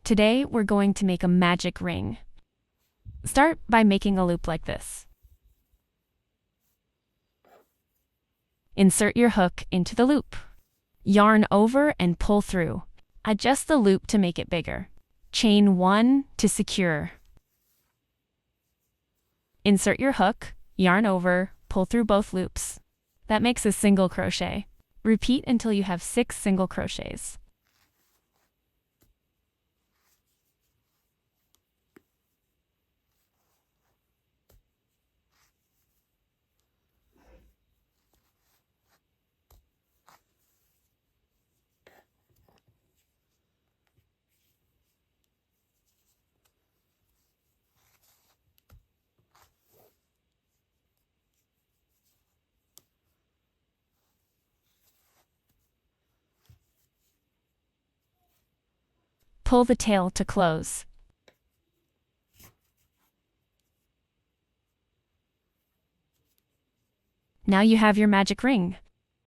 Today, we're going to make a magic ring. Start by making a loop like this. Insert your hook into the loop. Yarn over and pull through. Adjust the loop to make it bigger. Chain 1 to secure. Insert your hook, yarn over, pull through both loops. That makes a single crochet. Repeat until you have 6 single crochets. Pull the tail to close. Now you have your magic ring.